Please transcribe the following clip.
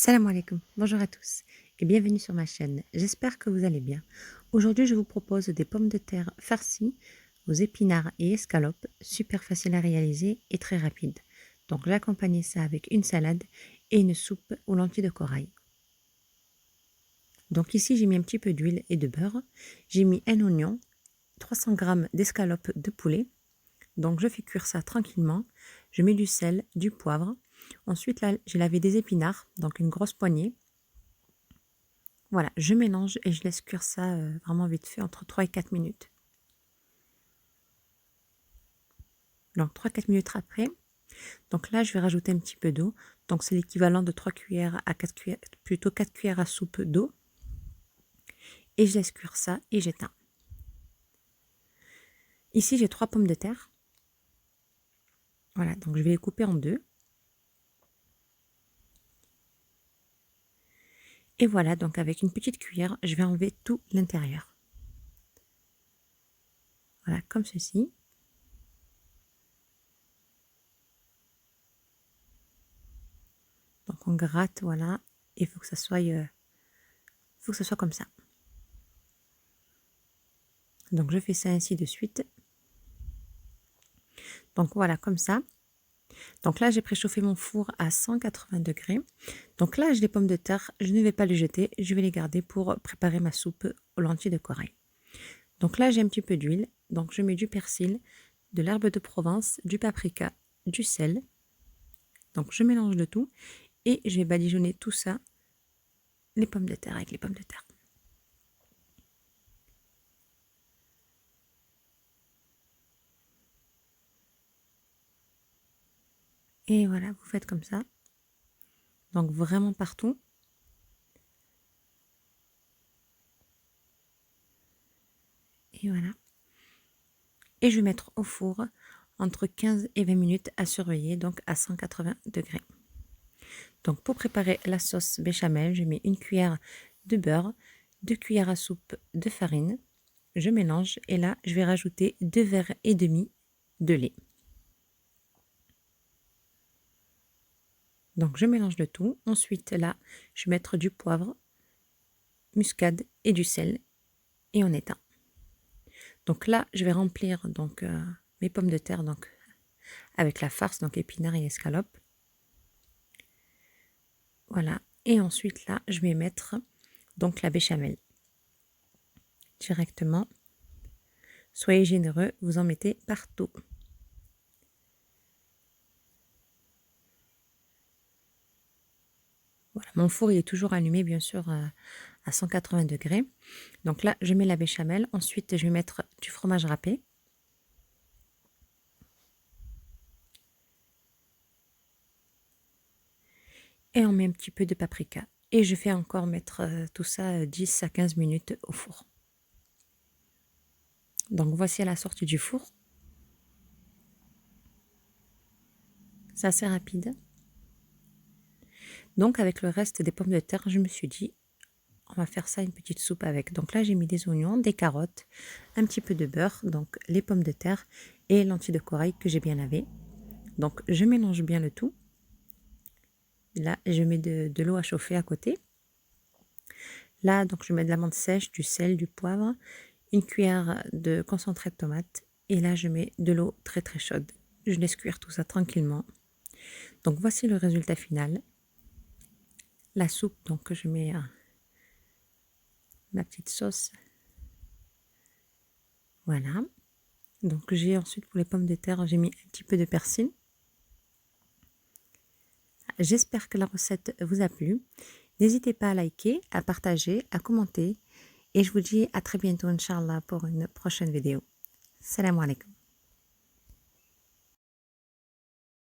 Salam alaikum, bonjour à tous et bienvenue sur ma chaîne. J'espère que vous allez bien. Aujourd'hui, je vous propose des pommes de terre farcies aux épinards et escalopes, super facile à réaliser et très rapide. Donc, j'ai accompagné ça avec une salade et une soupe aux lentilles de corail. Donc ici, j'ai mis un petit peu d'huile et de beurre. J'ai mis un oignon, 300 g d'escalopes de poulet. Donc, je fais cuire ça tranquillement. Je mets du sel, du poivre. Ensuite, là, j'ai lavé des épinards, donc une grosse poignée. Voilà, je mélange et je laisse cuire ça vraiment vite fait, entre 3 et 4 minutes. Donc 3-4 minutes après, donc là je vais rajouter un petit peu d'eau. Donc c'est l'équivalent de 3 cuillères à 4 cuillères, plutôt 4 cuillères à soupe d'eau. Et je laisse cuire ça et j'éteins. Ici j'ai 3 pommes de terre. Voilà, donc je vais les couper en deux. Et voilà, donc avec une petite cuillère, je vais enlever tout l'intérieur. Voilà, comme ceci. Donc on gratte, voilà, et il faut que ça soit comme ça. Donc je fais ça ainsi de suite. Donc voilà, comme ça. Donc là, j'ai préchauffé mon four à 180 degrés. Donc là, j'ai les pommes de terre. Je ne vais pas les jeter. Je vais les garder pour préparer ma soupe aux lentilles de corail. Donc là, j'ai un petit peu d'huile. Donc je mets du persil, de l'herbe de Provence, du paprika, du sel. Donc je mélange le tout et je vais badigeonner tout ça, les pommes de terre avec les pommes de terre. Et voilà, vous faites comme ça. Donc vraiment partout. Et voilà. Et je vais mettre au four entre 15 et 20 minutes à surveiller, donc à 180 degrés. Donc pour préparer la sauce béchamel, je mets une cuillère de beurre, 2 cuillères à soupe de farine. Je mélange et là, je vais rajouter 2 verres et demi de lait. Donc je mélange le tout. Ensuite là, je vais mettre du poivre, muscade et du sel et on éteint. Donc là, je vais remplir donc mes pommes de terre donc avec la farce, donc épinards et escalopes. Voilà. Et ensuite là, je vais mettre donc la béchamel directement. Soyez généreux, vous en mettez partout. Voilà, mon four il est toujours allumé bien sûr à 180 degrés. Donc là, je mets la béchamel. Ensuite, je vais mettre du fromage râpé. Et on met un petit peu de paprika. Et je fais encore mettre tout ça 10 à 15 minutes au four. Donc voici à la sortie du four. C'est assez rapide. Donc avec le reste des pommes de terre, je me suis dit, on va faire ça une petite soupe avec. Donc là, j'ai mis des oignons, des carottes, un petit peu de beurre, donc les pommes de terre et lentilles de corail que j'ai bien lavées. Donc je mélange bien le tout. Là, je mets de l'eau à chauffer à côté. Là, donc je mets de la menthe sèche, du sel, du poivre, une cuillère de concentré de tomate. Et là, je mets de l'eau très très chaude. Je laisse cuire tout ça tranquillement. Donc voici le résultat final. La soupe, donc je mets ma petite sauce. Voilà. Donc j'ai ensuite pour les pommes de terre, j'ai mis un petit peu de persil. J'espère que la recette vous a plu. N'hésitez pas à liker, à partager, à commenter. Et je vous dis à très bientôt, Inch'Allah, pour une prochaine vidéo. Salam alaikum.